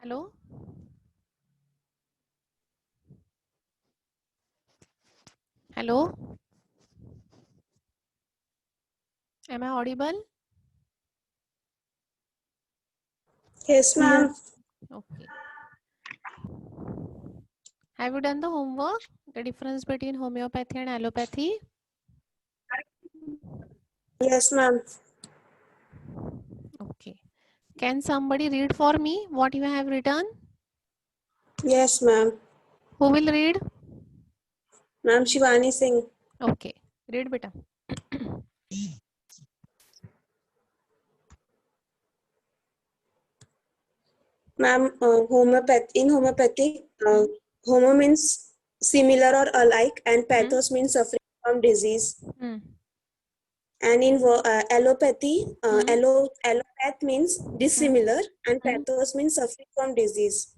Hello? Hello? Am I audible? Yes, ma'am. Okay. Have you done the homework? The difference between homeopathy and allopathy? Yes, ma'am. Okay. Can somebody read for me what you have written? Yes, ma'am. Who will read? Ma'am Shivani Singh. Okay. Read beta. Ma'am, in homeopathic, homo means similar or alike, and pathos means suffering from disease. And in allopathy, allopath means dissimilar, and pathos means suffering from disease.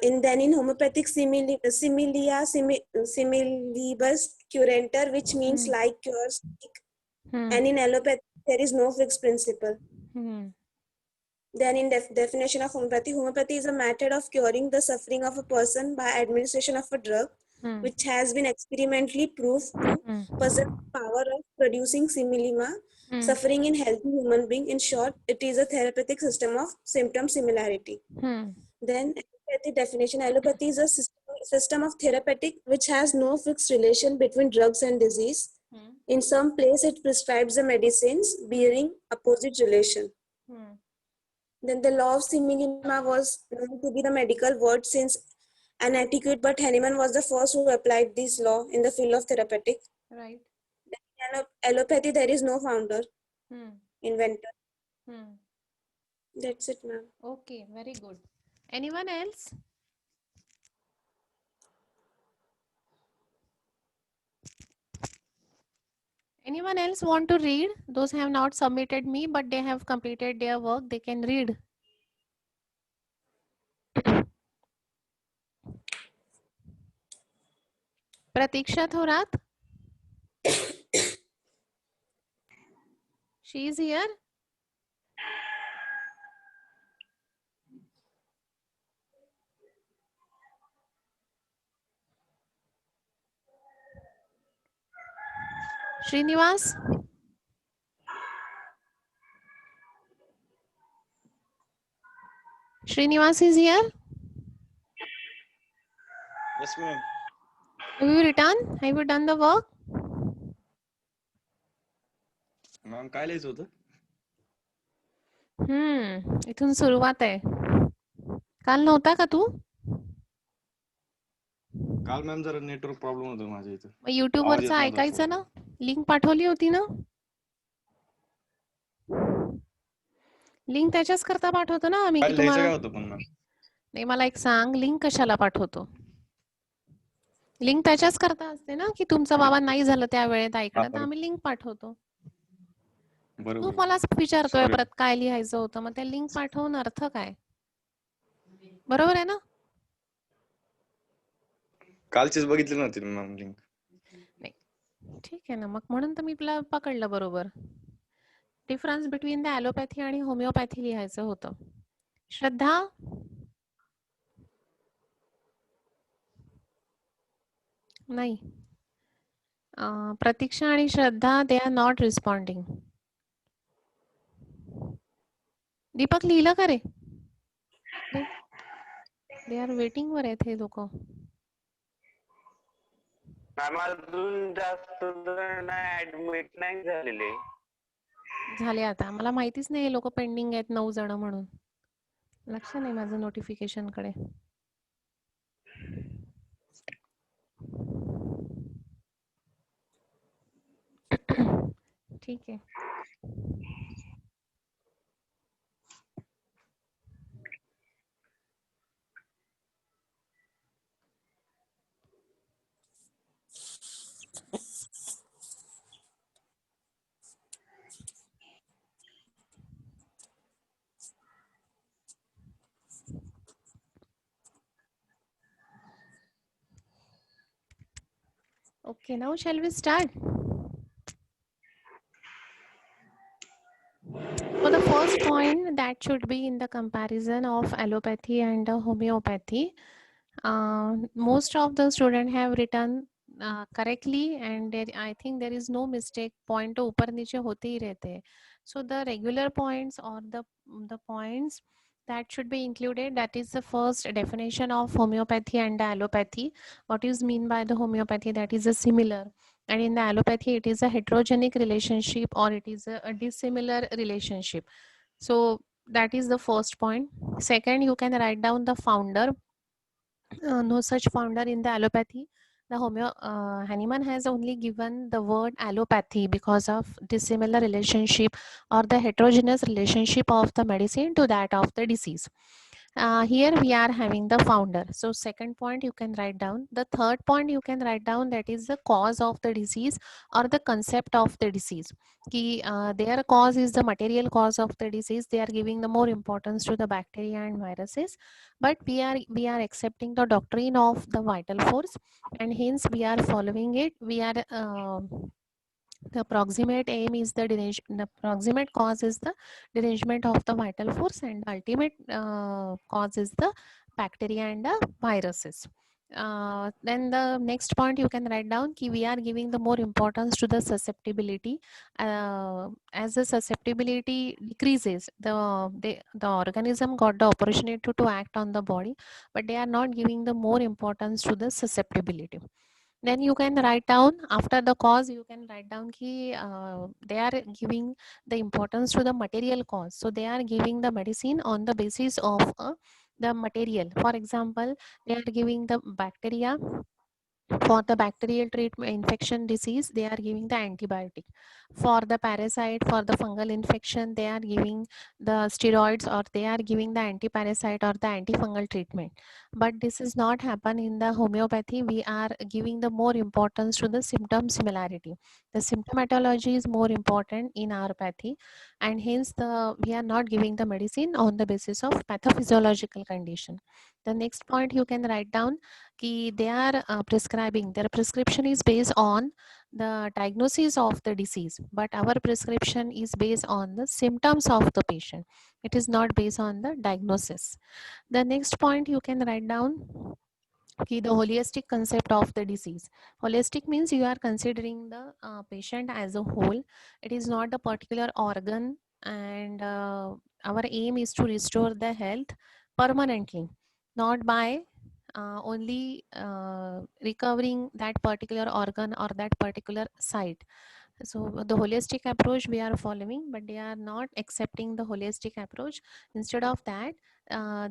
In homeopathic, similibus curanter, which means like cures. And in allopathy, there is no fixed principle. Then in definition of homeopathy is a method of curing the suffering of a person by administration of a drug, which has been experimentally proved to possess the power of producing similima, suffering in healthy human being. In short, it is a therapeutic system of symptom similarity. Then allopathy definition, allopathy is a system of therapeutic which has no fixed relation between drugs and disease. In some place, it prescribes the medicines bearing opposite relation. Then the law of similima was known to be the medical word since anadequate, but Hahnemann was the first who applied this law in the field of therapeutic. Right. In allopathy, there is no founder, inventor. That's it, ma'am. Okay, very good. Anyone else? Anyone else want to read? Those have not submitted me, but they have completed their work. They can read. Pratiksha Thorat? She is here. Srinivas? Srinivas is here. Yes, ma'am. Have you written? Have you done the work? Ma'am काय लिहायचं होतं? इथून सुरुवात आहे. काल नव्हता का तू? काल मॅम जरा नेटवर्क प्रॉब्लेम होता माझ्या इथं. मग YouTube वरचं ऐकायचं ना? लिंक पाठवली होती ना? लिंक त्याच्याच करता पाठवतो ना आम्ही की तुम्हाला? काय होतं पण मॅम? नाही मला एक सांग, लिंक कशाला पाठवतो? लिंक त्याच्याच करता असते ना की तुमचा बाबा नाही झालं त्या वेळेत ऐकणं, तर आम्ही लिंक पाठवतो. तू मलाच विचारतोय परत काय लिहायचं होतं, मग त्या लिंक पाठवून अर्थ काय? बरोबर आहे ना? कालचीच बघितली नव्हती मॅम लिंक. नाही ठीक आहे ना, मग म्हणून तर मी तुला पकडलं बरोबर. डिफरन्स बिटवीन द ॲलोपॅथी आणि होमिओपॅथी लिहायचं होतं. श्रद्धा? नाही. प्रतीक्षा आणि श्रद्धा दे आर नॉट रिस्पॉन्डिंग. दीपक लिहिलं का रे? दे आर वेटिंग वर आहेत हे लोक. अजून जास्त ऍडमिट नाही झालेले. झाले आता. मला माहितीच नाही हे लोक पेंडिंग आहेत 9 जण म्हणून. लक्ष नाही माझं नोटिफिकेशन कडे. ठीक आहे. Okay, now shall we start? So the first point that should be in the comparison of allopathy and homeopathy. Most of the students have written correctly, and I think there is no mistake. Point तो ऊपर नीचे होते ही रहते हैं. So the regular points or the points that should be included, that is the first definition of homeopathy and allopathy. What is mean by the homeopathy? That is a similar, and in the allopathy it is a heterogenic relationship or it is a dissimilar relationship. So that is the first point. Second, you can write down the founder. No such founder in the allopathy. The Hahnemann has only given the word allopathy because of dissimilar relationship or the heterogeneous relationship of the medicine to that of the disease. Here we are having the founder. So second point you can write down. The third point you can write down, that is the cause of the disease or the concept of the disease. Their cause is the material cause of the disease. They are giving the more importance to the bacteria and viruses, but we are accepting the doctrine of the vital force, and hence we are following it. The proximate aim is the proximate cause is the derangement of the vital force, and the ultimate cause is the bacteria and the viruses. Then the next point you can write down, we are giving the more importance to the susceptibility. As the susceptibility decreases, the organism got the opportunity to act on the body, but they are not giving the more importance to the susceptibility. Then you can write down, after the cause you can write down they are giving the importance to the material cause. So they are giving the medicine on the basis of the material. For example, they are giving the bacteria. For the bacterial treatment infection disease, they are giving the antibiotic. For the parasite, for the fungal infection, they are giving the steroids, or they are giving the anti-parasite or the antifungal treatment. But this is not happen in the homeopathy. We are giving the more importance to the symptom similarity. The symptomatology is more important in allopathy, and hence we are not giving the medicine on the basis of pathophysiological condition. The next point you can write down, they are prescribing, their prescription is based on the diagnosis of the disease, but our prescription is based on the symptoms of the patient. It is not based on the diagnosis. The next point you can write down, the holistic concept of the disease. Holistic means you are considering the patient as a whole. It is not a particular organ, and our aim is to restore the health permanently, not by only recovering that particular organ or that particular site. So the holistic approach we are following, but they are not accepting the holistic approach. Instead of that,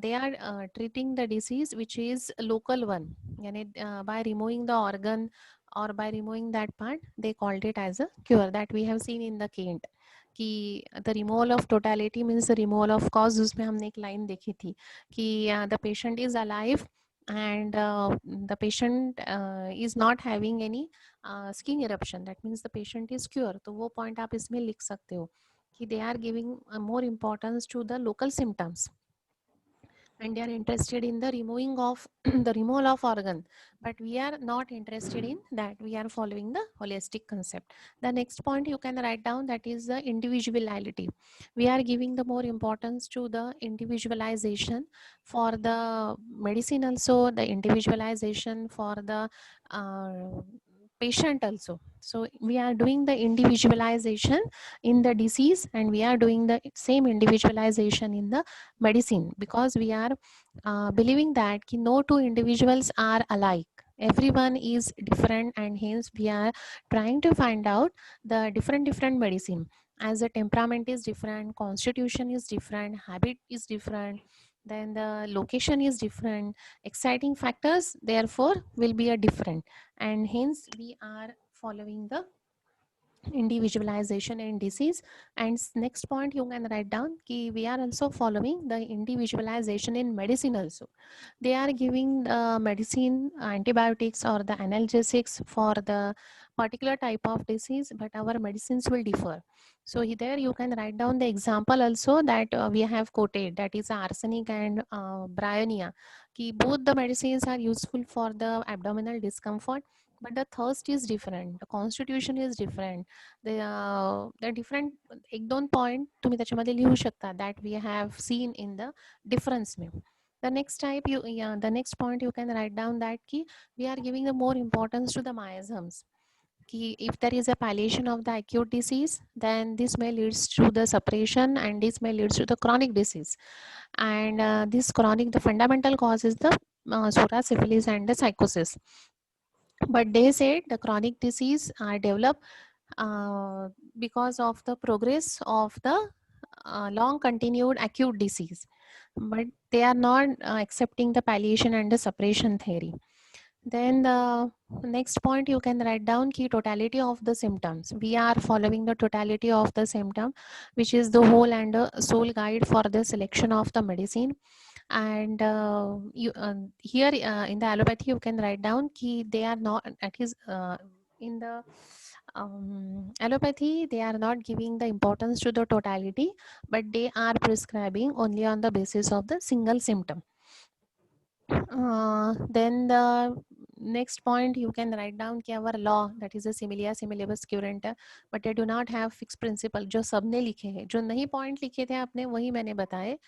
they are treating the disease which is a local one, and by removing the organ or by removing that part, they called it as a cure. That we have seen in the Kent कि the removal of totality means the removal of cause. उसमें हमने एक line देखी थी कि the patient is alive and the patient is not having any skin eruption. That means the patient is cured. तो वो point आप इसमें लिख सकते हो कि they are giving more importance to the local symptoms, and they are interested in the removing of the removal of organ, but we are not interested in that. We are following the holistic concept. The next point you can write down, that is the individuality. We are giving the more importance to the individualization for the medicine, also the individualization for the patient also. So we are doing the individualization in the disease, and we are doing the same individualization in the medicine, because we are believing that no two individuals are alike. Everyone is different, and hence we are trying to find out the different medicine. As the temperament is different, constitution is different, habit is different, then the location is different, exciting factors therefore will be a different, and hence we are following the individualization in disease. And next point you can write down ki we are also following the individualization in medicine also. They are giving the medicine, antibiotics or the analgesics for the particular type of disease, but our medicines will differ. So there you can write down the example also that we have quoted, that is arsenic and bryonia, ki both the medicines are useful for the abdominal discomfort, but the thirst is different, the constitution is different, the different एक दोन point तुम्ही त्याच्यामध्ये लिहू शकता that we have seen in the difference में. The next type the next point you can write down that ki we are giving the more importance to the miasms. Ki if there is a palliation of the acute disease, then this may leads to the suppression and this may leads to the chronic disease. And this chronic, the fundamental cause is the psoriasis, syphilis and the psychosis. But they said the chronic disease are developed because of the progress of the long continued acute disease, but they are not accepting the palliation and the suppression theory. Then the next point you can write down key totality of the symptoms. We are following the totality of the symptom, which is the whole and sole guide for the selection of the medicine. And here in the allopathy you can write down ki they are not, at least in the allopathy they are not giving the importance to the totality, but they are prescribing only on the basis of the single symptom. Then the next point you can write down कि our law, that is a similia similibus currenta, but they do not have fixed principle. जो सबने लिखे हैं, जो नहीं point लिखे थे आपने वही मैंने बताए.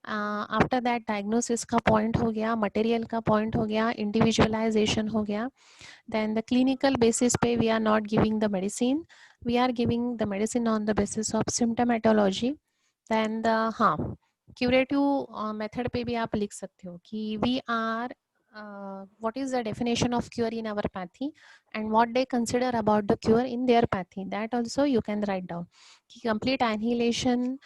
आफ्टर दैट डायग्नोसिस का पॉइंट हो गया, मटेरियल का पॉइंट हो गया, इंडिविजुअलाइजेशन हो गया. देन द क्लिनिकल बेसिस पे we are not giving the medicine, we are giving the medicine on the basis of symptomatology. Then the हाँ क्यूरेटिव मेथड पे भी आप लिख सकते हो कि we are what is the definition of cure in our pathy and what they consider about the cure in their pathy. That also you can write down. Complete annihilation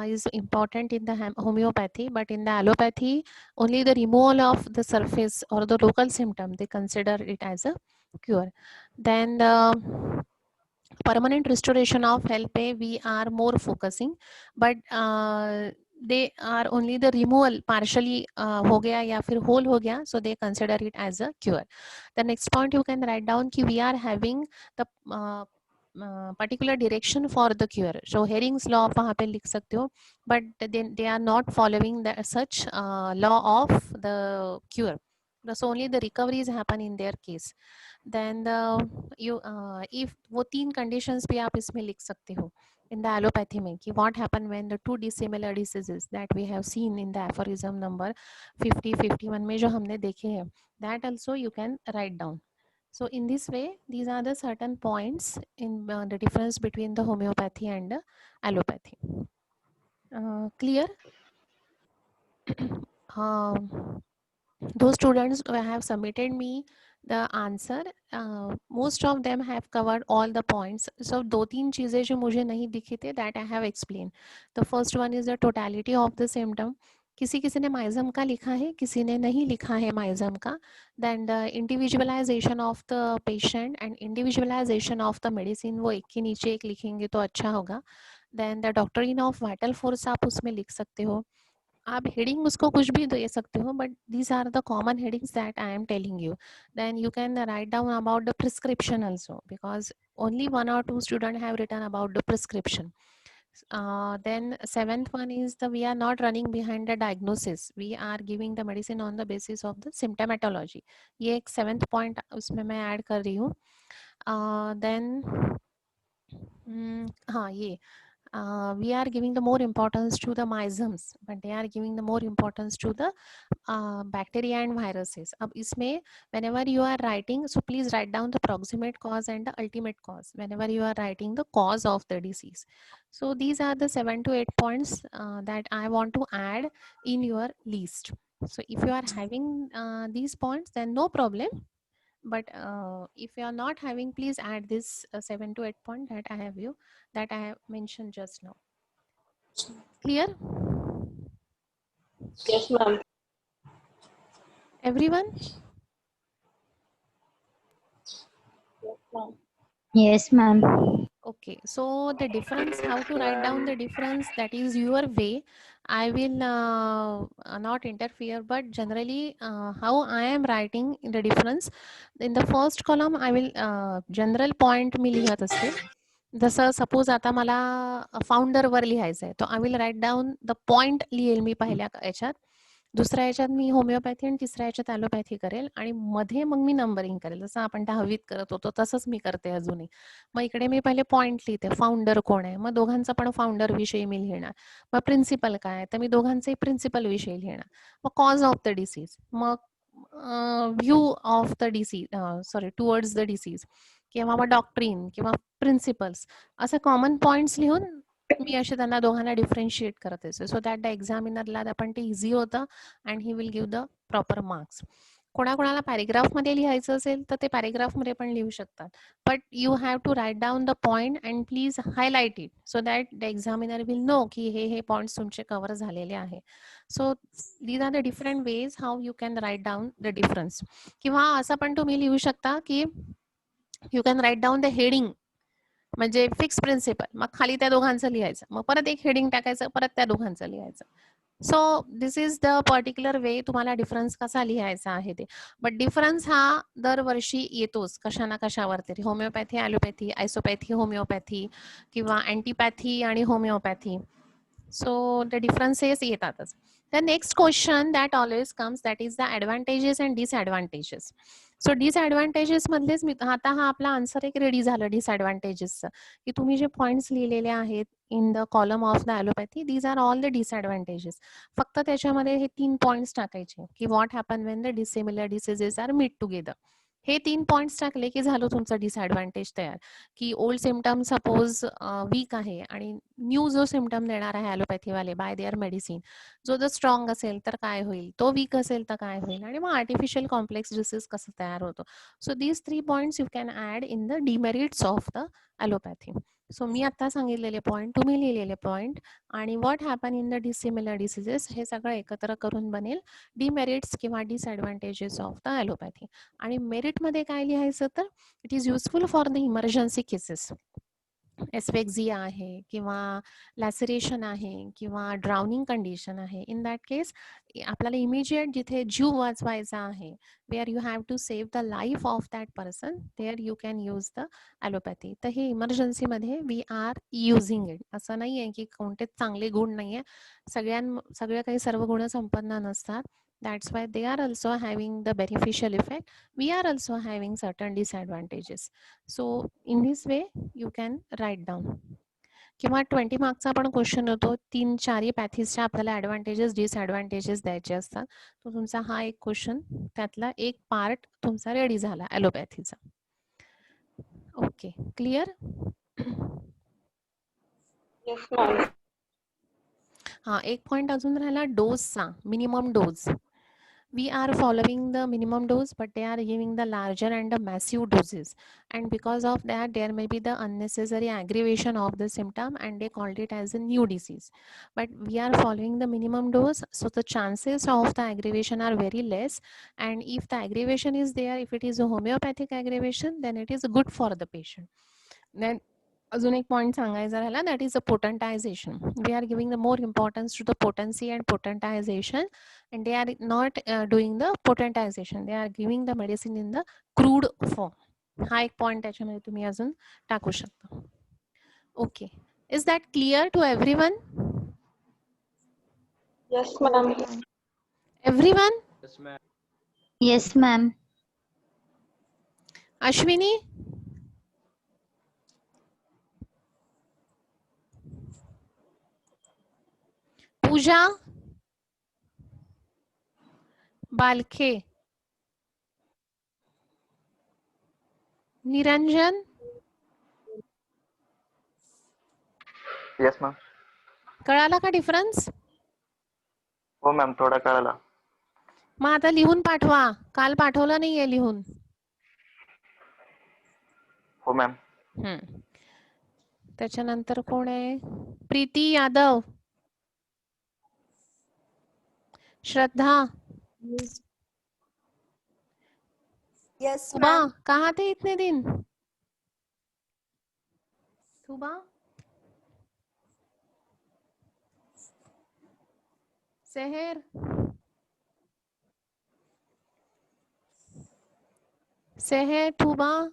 is important in the homeopathy, but in the allopathy only the removal of the surface or the local symptom they consider it as a cure. Then the permanent restoration of health पे we are more focusing, but they are only the removal partially हो गया या फिर whole हो गया, so they consider it as a cure. The next point you can write down कि we are having the particular direction for the cure. So Hering's law आप वहाँ पे लिख सकते हो, but then they are not following the such law of the cure. So only the recoveries happen in their case. Then the if वो तीन conditions भी आप इसमें लिख सकते हो in the allopathy में कि what happen when the two dissimilar diseases that we have seen in the aphorism number 50-51 में जो हमने देखे हैं, that also you can write down. So in this way, these are the certain points in the difference between the homeopathy and the allopathy. Clear? Those students who have submitted me the answer, most of them have covered all the points. So दो तीन चीजें जो मुझे नहीं दिखी थे that I have explained. The first one is the totality of the symptom. किसी किसी ने माइजम का लिखा है, किसी ने नहीं लिखा है माइजम का. Then the individualization of the patient and individualization of the medicine, वो एक के नीचे एक लिखेंगे तो अच्छा होगा. Then the doctrine of vital force आप उसमें लिख सकते हो. आप हेडिंग उसको कुछ भी दे सकते हो, but these are the common headings that I am telling you. Then you can write down about the prescription also, because only 1 or 2 students have written about the prescription. Then 7th one is we are not running behind the diagnosis. We are giving the medicine on the basis of the symptomatology. ये एक 7th point उसमें मैं add कर रही हूँ. Then हाँ ये we are giving the more importance to the miasms, but they are giving the more importance to the bacteria and viruses. अब इसमें whenever you are writing, so please write down the proximate cause and the ultimate cause whenever you are writing the cause of the disease. So these are the 7 to 8 points that I want to add in your list. So if you are having these points, then no problem. But if you are not having, please add this 7 to 8 point that I have mentioned just now. Clear? Yes, ma'am. Everyone? Yes, ma'am. Yes, ma'am. Okay, so the difference, how to write down the difference, that is your way. I will not interfere, but generally how I am writing the difference, in the first column I will general point मी लिहत असते. जसं suppose आता मला फाउंडरवर लिहायचं आहे, तो I will write down the point लिहेल मी पहिल्या याच्यात, दुसऱ्या याच्यात मी होमिओपॅथी आणि तिसऱ्या याच्यात ॲलोपॅथी करेल आणि मध्ये मग मी नंबरिंग करेल, जसं आपण 10वीत करत होतो तसंच मी करते अजूनही. मग इकडे मी पहिले पॉइंट लिहिते, फाउंडर कोण आहे, मग दोघांचा पण फाउंडर विषयी मी लिहिणार. मग प्रिन्सिपल काय, तर मी दोघांचे प्रिन्सिपल विषयी लिहिणार. मग कॉज ऑफ द डिसीज, मग view of the disease, sorry towards the disease, किंवा मग डॉक्ट्रीन किंवा प्रिन्सिपल्स, असे कॉमन पॉइंट्स लिहून मी असे त्यांना दोघांना डिफरेन्शिएट करत असते, सो दॅट द एक्झामिनरला पण ते इझी होतं and he will give the proper marks. कोणाकोणाला पॅरेग्राफमध्ये लिहायचं असेल तर ते पॅरेग्राफमध्ये पण लिहू शकतात, but you have to write down the point and please highlight it so that the examiner will know की हे पॉइंट्स तुमचे कव्हर झालेले आहे. So these are the different ways how you can write down the difference. किंवा असं पण तुम्ही लिहू शकता की you can write down the heading, म्हणजे फिक्स प्रिन्सिपल, मग खाली त्या दोघांचं लिहायचं, मग परत एक हेडिंग टाकायचं, परत त्या दोघांचं लिहायचं. So this is the particular way तुम्हाला डिफरन्स कसा लिहायचा आहे ते. बट डिफरन्स हा दरवर्षी येतोच कशा ना कशावर तरी, होमिओपॅथी ॲलोपॅथी, आयसोपॅथी होमिओपॅथी, किंवा अँटीपॅथी आणि होमिओपॅथी. सो द डिफरन्सेस येतातच. The next question that always comes, that is the advantages and disadvantages. So disadvantages मधलेच मी आता हा आपला आन्सर एक रेडी झालं डिसएडव्हान्टेजेसचं, की तुम्ही जे पॉइंट्स लिहिलेले आहेत in the column of the allopathy, these are all the disadvantages. फक्त त्याच्यामध्ये हे 3 पॉइंट्स टाकायचे की what happen when the dissimilar diseases are meet together. हे 3 पॉइंट्स टाकले की झालं तुमचं डिसएडव्हान्टेज तयार, की ओल्ड सिम्पटम सपोज वीक आहे आणि न्यू जो सिम्पटम देणार आहे ॲलोपॅथीवाले बाय देअर मेडिसिन, जो जर स्ट्रॉंग असेल तर काय होईल, तो वीक असेल तर काय होईल, आणि मग आर्टिफिशियल कॉम्प्लेक्स डिसीज कसं तयार होतो. So these 3 points you can add in the demerits of the allopathy. So मी आता सांगितलेले पॉइंट, तुम्ही लिहिलेले पॉइंट आणि what happen in the dissimilar diseases, हे सगळं एकत्र करून बनेल डिमेरिट्स किंवा डिसएडव्हान्टेजेस ऑफ द ॲलोपॅथी. आणि मेरिटमध्ये काय लिहायचं, तर it is useful for the emergency cases. Asphyxia आहे किंवा लॅसरेशन आहे किंवा ड्राउनिंग कंडिशन आहे, इन दॅट केस आपल्याला इमिजिएट जिथे जीव वाचवायचा आहे, where you have to save the life of that person, there you can use the allopathy. तर हे इमर्जन्सीमध्ये वी आर युझिंग इट. असं नाही आहे की कोणतेच चांगले गुण नाही आहे, सगळे काही सर्व गुण संपन्न नसतात. That's why they are also having the beneficial effect. We are also having certain disadvantages. So in this way you can write down. किंवा 20 मार्क्सचा पण क्वेश्चन होतो, 3-4 पॅथीजच्या आपल्याला ॲडव्हान्टेजेस डिसएडव्हान्टेजेस द्यायचे असतात. तो तुमचा हा एक क्वेश्चन, त्यातला एक पार्ट तुमचा रेडी झाला ॲलोपॅथीचा. Okay, clear? हा एक पॉइंट अजून राहिला डोजचा, minimum dose. We are following the minimum dose, but they are giving the larger and the massive doses, and because of that there may be the unnecessary aggravation of the symptom and they called it as a new disease. But we are following the minimum dose, so the chances of the aggravation are very less, and if the aggravation is there, if it is a homeopathic aggravation, then it is good for the patient. Then अजून एक point सांगायचा राहिला, that is a potentization. We are giving the more importance to the potency and potentization, and they are not doing the potentization, they are giving the medicine in the crude form. हा एक point त्याच्यामध्ये तुम्ही अजून टाकू शकता. Okay, is that clear to everyone? Yes, ma'am. Everyone? Yes, ma'am. Ashwini? Pooja? Balkhe? Niranjan? Yes ma'am. कळाला का difference? हो मॅम, थोडा कळाला. मग आता लिहून पाठवा, काल पाठवलं नाहीये लिहून. हो मॅम. त्याच्यानंतर कोण आहे? प्रीती यादव? श्रद्धा? Yes, सुबह ma'am. कहाँ थे इतने दिन? Tuba? Seher? Seher, Tuba?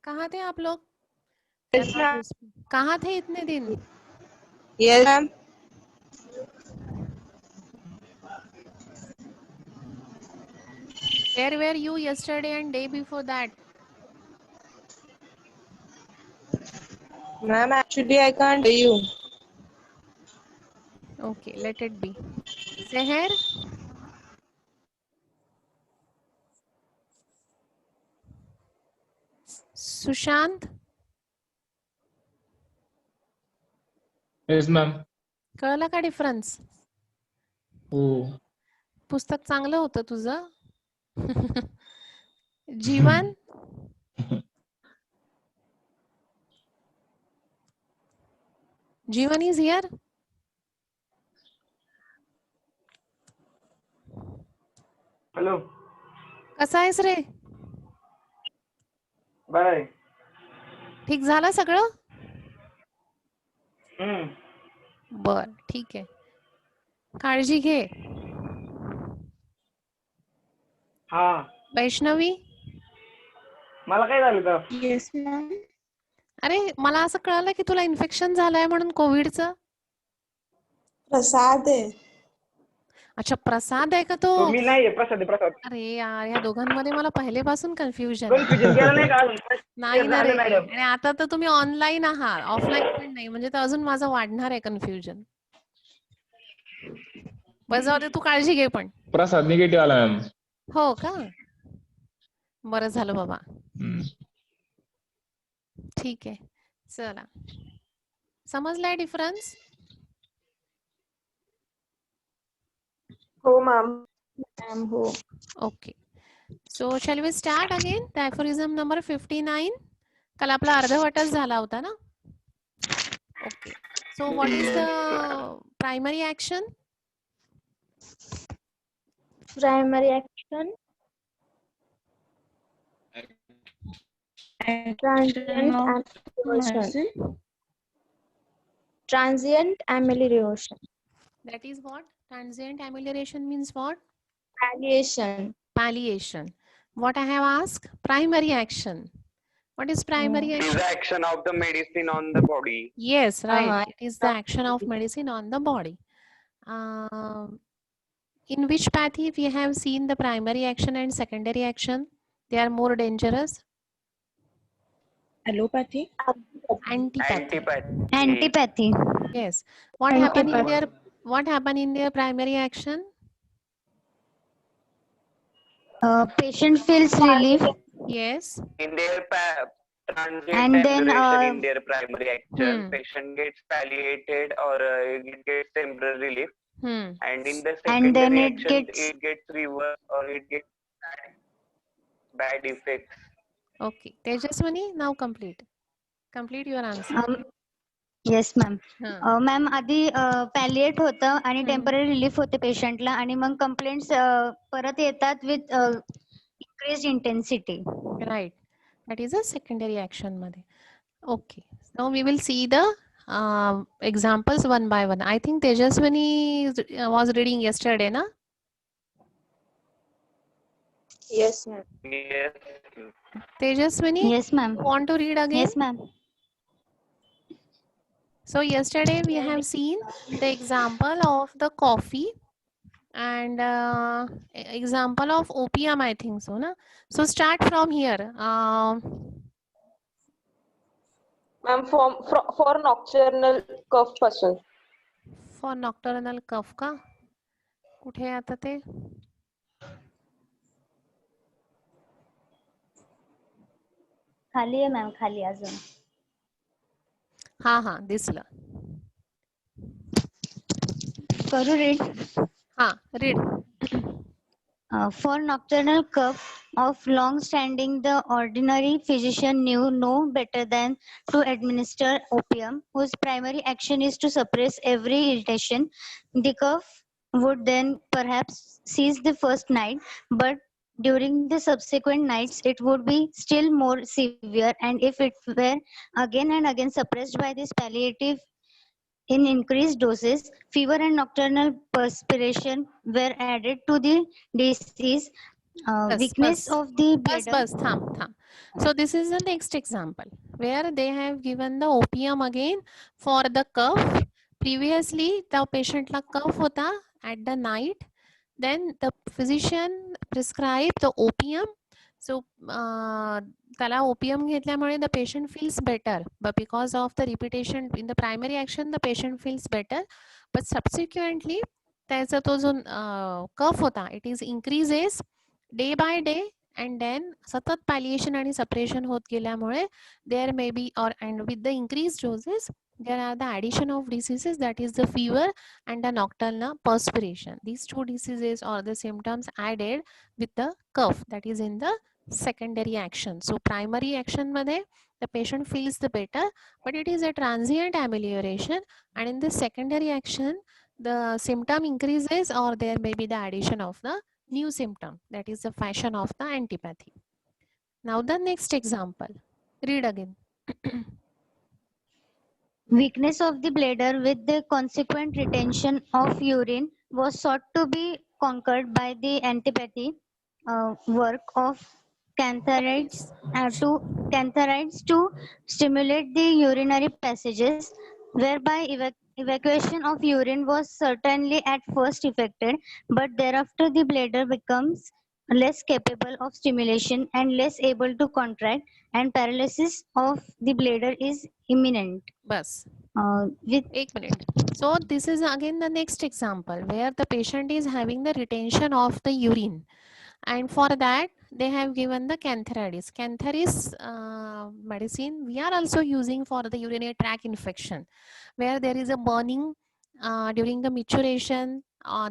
कहाँ थे आप लोग? Yes, ma'am. कहाँ थे इतने दिन? Yes, ma'am. Where were you yesterday and day before that? Ma'am, actually, I can't hear you. Okay, let it be. Seher? Sushant? Yes ma'am. कळलं का डिफरन्स? हो. पुस्तक चांगलं होतं तुझं. जीवन? जीवन इज हियर? हॅलो. कसा आहेस रे? बाय. ठीक झालं सगळं? बर, ठीक आहे. काळजी घे. हा. वैष्णवी? मला काय झालं तर? Yes, ma'am. अरे मला असं कळलं की तुला इन्फेक्शन झालंय म्हणून कोविडचं. प्रसाद आहे. अच्छा, प्रसाद आहे का तो? तो मी नाहीये, प्रसाद आहे, प्रसाद. अरे यार, ह्या दोघांमध्ये मला पहिलेपासून कन्फ्युजन कन्फ्युजन गेलं नाही का अजून? नाही ना रे. झालं मॅडम. आणि आता तर तुम्ही ऑनलाईन आहात, ऑफलाईन पण नाही, म्हणजे तर अजून माझं वाढणार आहे कन्फ्युजन. बस जाऊ दे, तू काळजी घे पण. प्रसाद निगेटिव्ह आला मॅम. हो का? बरं झालं बाबा. ठीक आहे, चला. समजलाय डिफरन्स? हो मॅम. Ma'am, हो. Okay. So shall we start again? Aphorism number 59. काल आपला अर्धवटच झाला होता ना? Okay. So what is the primary action? Primary action. Transient amelioration. That is what? Transient amelioration means what? Palliation. Palliation. What I have asked? Primary action. What is primary It is action? the action of the medicine on the body. Yes, right. Uh-huh. It is the action of medicine on the body. In which pathy we have seen the primary action and secondary action? They are more dangerous. Allopathy. Antipathy. Antipathy. Yes. What happened in their? What happened in their primary action? Patient feels relief. Yes. In their transient And then, amelioration in their primary action, Hmm. patient gets palliated or it gets temporary relief. Hmm. And in the And then secondary it action, gets- it gets reversed or it gets bad effects. Okay. Tejaswini, now complete. Complete your answer. Yes, ma'am. Huh. Ma'am आधी पॅलिएट होतं आणि हम्म. Temporary relief होते पेशंटला आणि मग complaints परत येतात with increase intensity. Right. That is a secondary action मध्ये. Okay. Now we will see the examples one by one. I think Tejaswini was reading yesterday, na? Yes, ma'am. Yes. Tejaswini, Yes, ma'am. you want to read again? Yes, ma'am. So yesterday we have seen the example of the coffee and example of opium, I think so, na? So start from here. Ma'am, for nocturnal cough पासून. For nocturnal cough का? कुठे आहे आता ते? खाली आहे ma'am, खाली अजून. हा दिसलं. करू रीड? हा, read. For nocturnal cough of long standing, the ordinary physician knew no better than to administer opium, whose primary action is to suppress every irritation. The cough would then perhaps cease the first night, but during the subsequent nights, it would be still more severe. And if it were again and again suppressed by this palliative in increased doses, fever and nocturnal perspiration were added to the disease. Weakness of the bladder. Tham. So this is the next example where they have given the opium again for the cough. Previously, the patient la cough hota at the night. Then the physician prescribed the opium. So त्याला opium घेतल्यामुळे the patient feels better. But because of the repetition in the primary action, the patient feels better. But subsequently, त्याचा तो जो cough होता, it is increases day by day, and then सतत palliation आणि suppression होत गेल्यामुळे there may be and with the increased doses there are the addition of diseases, that is the fever and the nocturnal perspiration. These two diseases or the symptoms added with the cough, that is in the secondary action. So primary action मध्ये the patient feels the better, but it is a transient amelioration, and in the secondary action the symptom increases or there may be the addition of the new symptom, that is the fashion of the antipathy. Now the next example, read again. Weakness of the bladder with the consequent retention of urine was sought to be conquered by the antipathy work of cantharides to stimulate the urinary passages, whereby evacuation of urine was certainly at first effected, but thereafter the bladder becomes less capable of stimulation and less able to contract, and paralysis of the bladder is imminent. Bus. With 1 minute. So this is again the next example where the patient is having the retention of the urine, and for that they have given the cantharides. Cantharis medicine we are also using for the urinary tract infection, where there is a burning during the maturation.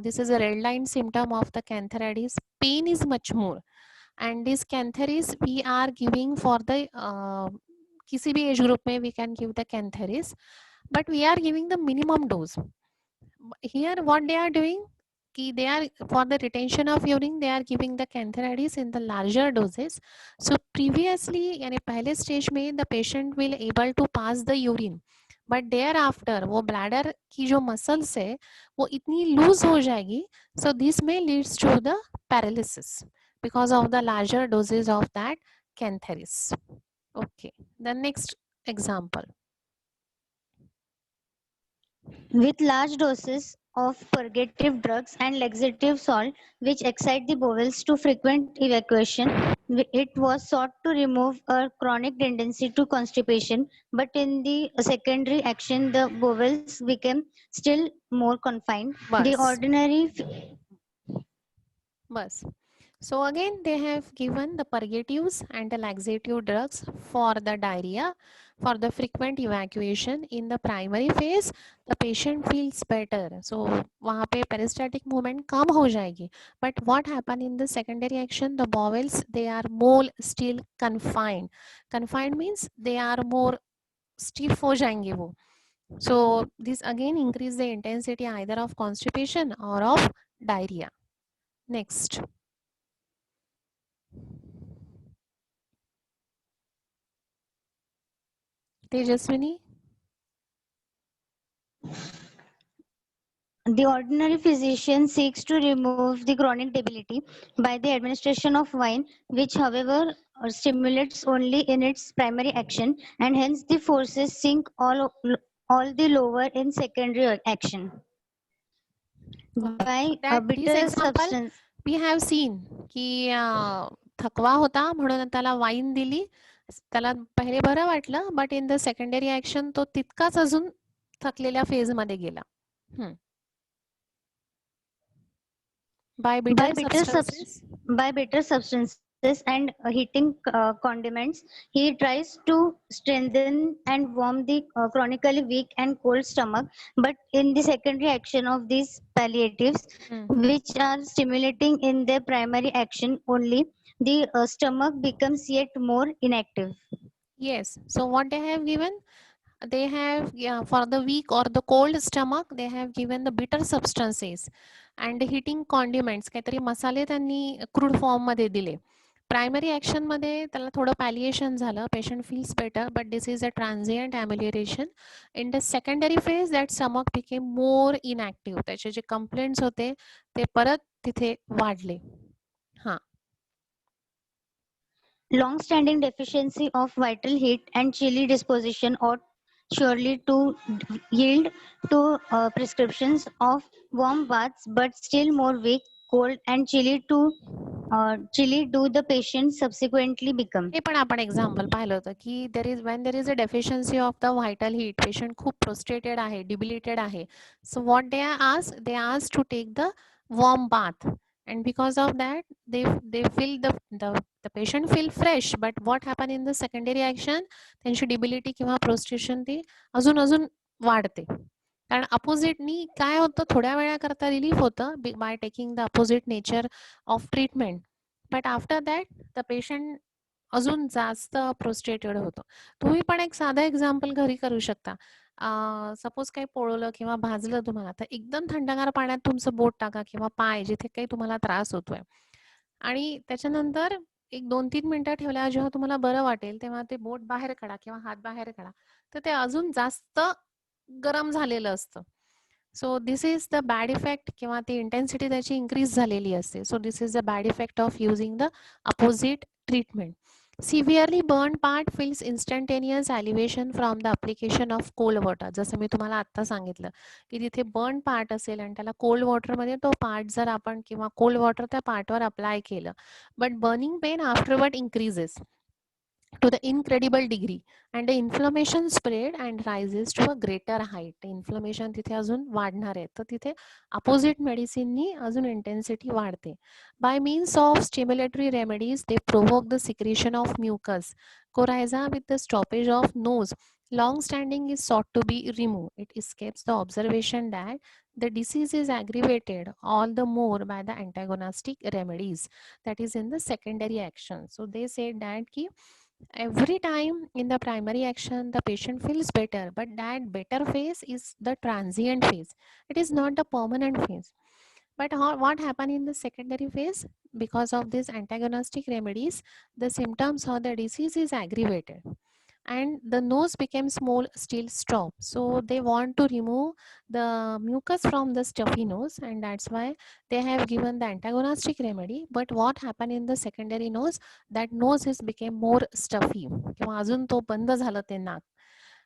This is a red line symptom of the cantharides. Pain is much more, and this cantharis we are giving for the किसी भी age group में we can give the cantharis, but we are giving the minimum dose. Here what they are doing, they are for the retention of urine they are giving the cantharides in the larger doses. So previously यानी पहले stage में the patient will able to pass the urine, but thereafter वो bladder की जो muscles है वो इतनी loose हो जाएगी, so this may leads to the paralysis because of the larger doses of that cantharis. Okay, the next example. with large doses of purgative drugs and laxative salt which excite the bowels to frequent evacuation, it was sought to remove a chronic tendency to constipation, but in the secondary action the bowels became still more confined. The ordinary Bus. So again they have given the purgatives and the laxative drugs for the diarrhea, for the frequent evacuation. In the primary phase the patient feels better, so वहाँ पे peristaltic movement कम हो जाएगी. But what happen in the secondary action, the bowels they are more still confined. Confined means they are more stiff हो जाएंगे वो. So this again increase the intensity either of constipation or of diarrhea. Next. Tejaswini. The ordinary physician seeks to remove the chronic debility by the administration of wine, which however stimulates only in its primary action, and hence the forces sink all the lower in secondary action. By a bitter substance. We have seen की थकवा होता म्हणून त्याला wine दिली, त्याला पहिले बरं वाटलं, but in the secondary action तो तितकाच अजून थकलेल्या फेज मध्ये गेला. By bitter substances and heating condiments, he tries to strengthen and warm the chronically weak and cold stomach. But in the secondary action of these palliatives, which are stimulating in their primary action only, the stomach becomes yet more inactive. Yes. So what they have given? They have for the weak or the cold stomach they have given the bitter substances, and heating condiments, काहीतरी मसाले त्यांनी crude फॉर्ममध्ये दिले. Primary ॲक्शनमध्ये त्याला थोडं palliation झालं, patient feels better, but this is a transient amelioration. In the secondary phase that stomach became more inactive, त्याचे जे कंप्लेंट्स होते ते परत तिथे वाढले. हां. Long-standing deficiency of vital heat and chilly disposition ought surely to yield to prescriptions of warm baths, but still more weak, cold, and chilly do the patient subsequently become. हे पण आपण एक्झाम्पल पाहिलं होतं की when there is a deficiency of the vital heat, patient खूप prostrated आहे, debilitated आहे. So what they ask to take the warm bath, and because of that they feel the patient feel fresh, but what happen in the secondary action, त्यांची डिबिलिटी किंवा prostration ती अजून वाढते. कारण अपोजिटनी काय होतं, थोड्या वेळाकरता रिलीफ होतं by taking the opposite nature of treatment, but after that the patient अजून जास्त प्रोस्ट्रेटेड होतो. तुम्ही पण एक साधं एक्झाम्पल घरी करू शकता. सपोज काही पोळवलं किंवा भाजलं तुम्हाला, तर एकदम थंडगार पाण्यात तुमचं बोट टाका किंवा पाय, जिथे काही तुम्हाला त्रास होतोय, आणि त्याच्यानंतर एक 2-3 मिनिटं ठेवल्यावर जेव्हा तुम्हाला बरं वाटेल तेव्हा ते बोट बाहेर काढा किंवा हात बाहेर काढा, तर ते अजून जास्त गरम झालेलं असतं. सो this is the bad effect, किंवा ती इंटेन्सिटी त्याची इन्क्रीज झालेली असते. सो this is the bad effect of using the opposite treatment. Severely burned part feels instantaneous elevation from the application of cold water. जसं मी तुम्हाला आता सांगितलं की तिथे बर्न पार्ट असेल आणि त्याला कोल्ड वॉटरमध्ये तो पार्ट जर आपण किंवा कोल्ड वॉटर त्या पार्टवर अप्लाय केलं, but burning pain afterward increases to the incredible degree and the inflammation spread and rises to a greater height. Inflammation तिथे अजून वाढणार आहे, तर तिथे अपोजिट मेडिसिननी अजून इंटेन्सिटी वाढते. By means of stimulatory remedies, they provoke the secretion of mucus. Coryza with the stoppage of nose, long standing, is sought to be removed. It escapes the observation that the disease is aggravated all the more by the antagonistic remedies, that is in the secondary action. So they said that ki every time in the primary action the patient feels better, but that better phase is the transient phase, it is not the permanent phase. But what happened in the secondary phase, because of these antagonistic remedies, the symptoms or the disease is aggravated and the nose becomes small, still stop. So they want to remove the mucus from the stuffy nose, and that's why they have given the antagonistic remedy. But what happened in the secondary nose, that nose is became more stuffy, किंवा अजून तो बंद झालं ते नाक.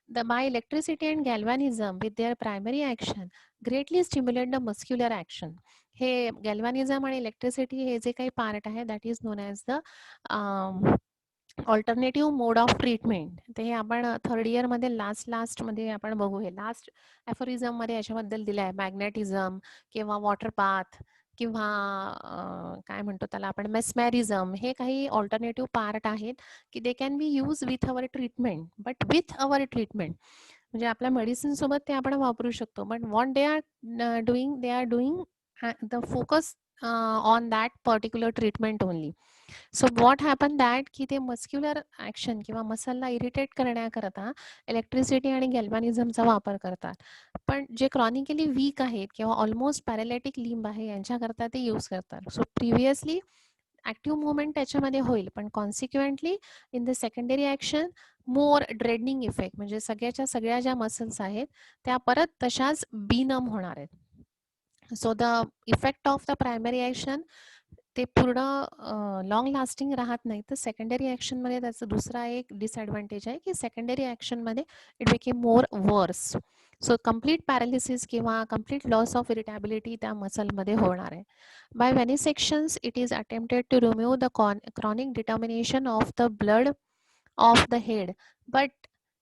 The by electricity and galvanism with their primary action greatly stimulate the muscular action. Hey galvanism आणि electricity हे जे काही part आहे, that is known as the alternative mode of treatment. ते हे आपण थर्ड इयर मध्ये लास्ट मध्ये आपण बघू. हे लास्ट ॲफोरिझम मध्ये याच्याबद्दल दिलं आहे. मॅग्नेटिझम किंवा वॉटर पाथ किंवा काय म्हणतो त्याला आपण मेस्मॅरिझम, हे काही ऑल्टरनेटिव्ह पार्ट आहेत की they can be use with our treatment. But with our treatment म्हणजे आपल्या मेडिसिन सोबत ते आपण वापरू शकतो. But what they are doing the focus on that particular treatment only. So what happen that की ते मस्क्युलर ॲक्शन किंवा मसलला इरिटेट करण्याकरता इलेक्ट्रिसिटी आणि गॅल्व्हॅनिझमचा वापर करतात. पण जे क्रॉनिकली वीक आहेत किंवा ऑलमोस्ट पॅरालिटिक लिंब आहे यांच्याकरता ते यूज करतात. सो प्रिव्हियसली ॲक्टिव्ह मुवमेंट त्याच्यामध्ये होईल, पण consequently in the secondary action more deadening effect, म्हणजे सगळ्या ज्या मसल्स आहेत त्या परत तशाच बीनम होणार आहेत. So the effect of the primary action ते पूर्ण लॉंग लास्टिंग राहत नाही. तर सेकंडरी ॲक्शनमध्ये त्याचा दुसरा एक डिसएडव्हान्टेज आहे की सेकंडरी ॲक्शनमध्ये it became more worse. So complete paralysis किंवा कम्प्लीट लॉस ऑफ इरिटॅबिलिटी त्या मसलमध्ये होणार आहे. By venesections it is attempted to remove the chronic determination of the blood of the head, but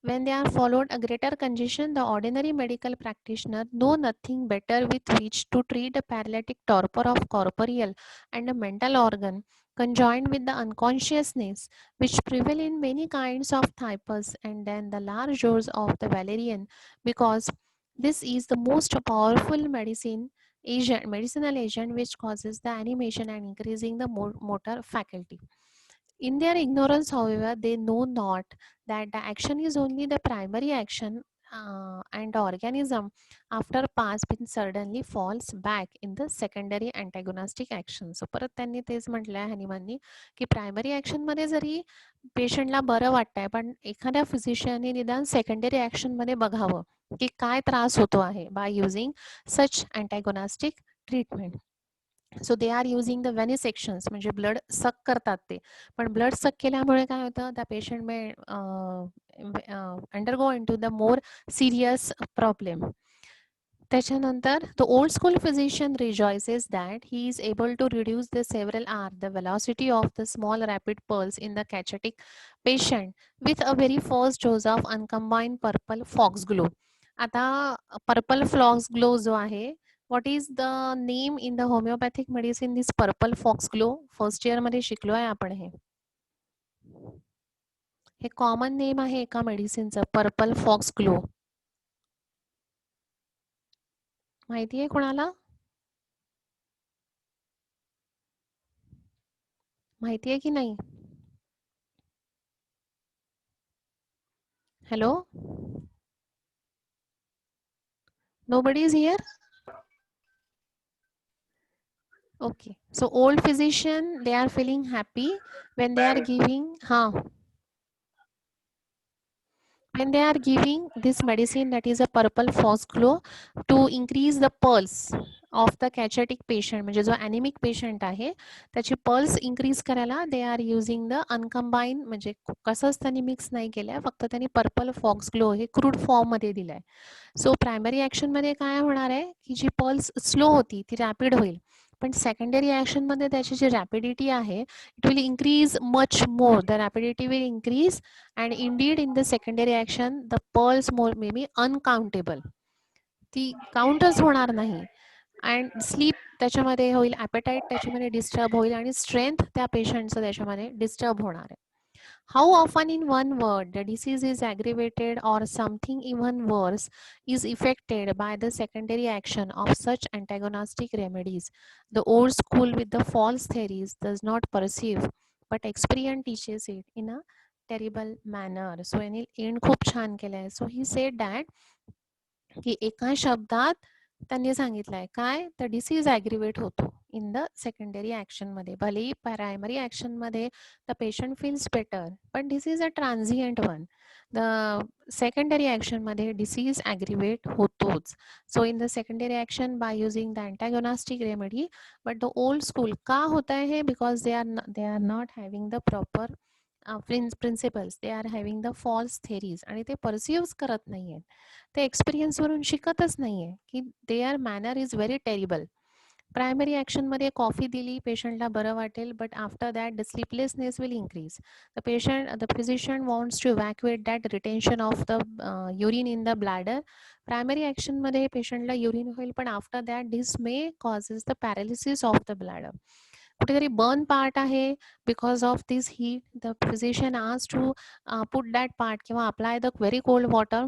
when they are followed a greater congestion, the ordinary medical practitioner know nothing better with which to treat the paralytic torpor of corporeal and a mental organ, conjoined with the unconsciousness which prevail in many kinds of types, and then the large dose of the valerian, because this is the most powerful medicinal agent which causes the animation and increasing the motor faculty. In their ignorance, however, they know not that the action is only the primary action and organism after pass been suddenly falls back in the secondary antagonistic action. So परत त्यांनी तेच म्हटलंय हॅनिमननी की primary action मध्ये जरी पेशंटला बरं वाटतंय पण एखाद्या फिजिशियनने निदान सेकंडरी ऍक्शन मध्ये बघावं की काय त्रास होतो आहे by using such antagonistic treatment. So they are using the venesections म्हणजे ब्लड सक करतात ते, पण ब्लड सक केल्यामुळे काय होतं त्या patient may undergo into the more serious problem. त्याच्यानंतर the old school physician rejoices that he is able to reduce the several hour the velocity of the small rapid pulse in the cathetic patient with a very first dose of uncombined purple fox glow. आता purple fox glow जो आहे, what is the name in the homeopathic medicine this purple fox glow? First year मध्ये शिकलोय आपण हे common name आहे एका मेडिसिनचं purple fox glow. माहिती आहे कोणाला? माहिती आहे की नाही? Hello, nobody is here? Okay, so old physician they are feeling happy when they are giving when they are giving this medicine that is a purple fox glow to increase the pulse of the cathetic patient म्हणजे जो anemic patient आहे त्याची pulse increase करायला they are using the uncombined म्हणजे कसंच त्यांनी mix नाही केलंय, फक्त त्यांनी पर्पल फॉक्स ग्लो हे क्रूड फॉर्म मध्ये दिलाय. सो प्रायमरी ऍक्शन मध्ये काय होणार आहे की जी पल्स स्लो होती ती रॅपिड होईल, पण सेकंडरी ऍक्शन मध्ये त्याची जी रॅपिडिटी आहे it will increase much more, the rapidity will increase and indeed in the secondary action the pulse may be uncountable, ती काउंटच होणार नाही. अँड स्लीप त्याच्यामध्ये होईल, ॲपेटाईट त्याच्यामध्ये डिस्टर्ब होईल आणि स्ट्रेंथ त्या पेशंटचं त्याच्यामध्ये डिस्टर्ब होणार आहे. How often in one word the disease is aggravated or something even worse is affected by the secondary action of such antagonistic remedies? The old school with the false theories does not perceive but experience teaches it in a terrible manner. So यांनी and खूप छान केलंय. So he said that की एका शब्दात त्यांनी सांगितलंय काय, तर डिसीज ॲग्रिवेट होतो इन द सेकंडरी ऍक्शन मध्ये. भलेही प्रायमरी ऍक्शन मध्ये द पेशंट फील्स बेटर पण this is a transient one. The secondary action मध्ये डिसीज ॲग्रिवेट होतोच. So in the secondary action by using the antagonistic remedy. But the old school का होत आहे हे, because they are not having the proper principles, they are having the false theories आणि ते perceive करत नाहीयेत, ते एक्सपिरियन्स वरून शिकतच नाहीये की their manner is very terrible. Primary action मध्ये कॉफी दिली पेशंटला बरं वाटेल, but after that the sleeplessness will increase. The physician wants to evacuate that retention of the urine in the bladder. Primary action मध्ये पेशंटला युरिन होईल, पण after that this may causes the paralysis of the bladder. कुठेतरी burn part आहे because of this heat. The physician has to put that part किंवा apply the very cold water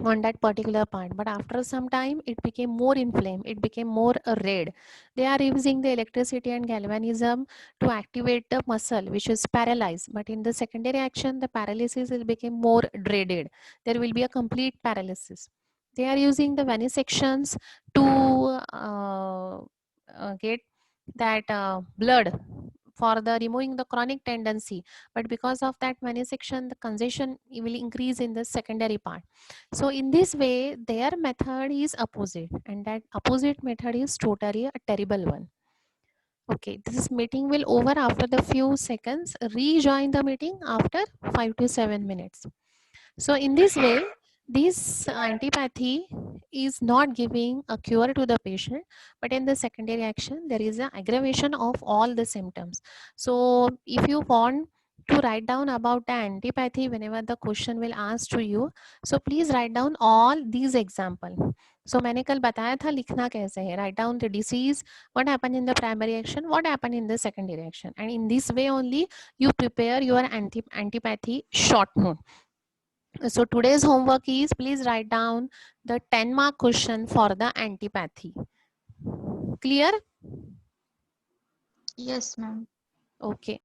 on that particular part, but after some time it became more inflamed, it became more red. They are using the electricity and galvanism to activate the muscle which is paralyzed, but in the secondary action the paralysis will become more dreaded, there will be a complete paralysis. They are using the venisections to get that blood for the removing the chronic tendency, but because of that venesection the congestion will increase in the secondary part. So in this way their method is opposite, and that opposite method is totally a terrible one. Okay, this meeting will over after the few seconds. Rejoin the meeting after 5 to 7 minutes. So in this way this antipathy is not giving a cure to the patient, but in the secondary action there is an aggravation of all the symptoms. So if you want to write down about the antipathy whenever the question will ask to you, so please write down all these example. So मैंने कल बताया था लिखना कैसे है. Write down the disease, what happened in the primary action, what happened in the secondary action, and in this way only you prepare your antipathy short note. So today's homework is please write down the 10-mark question for the antipathy. Clear? Yes, ma'am. Okay.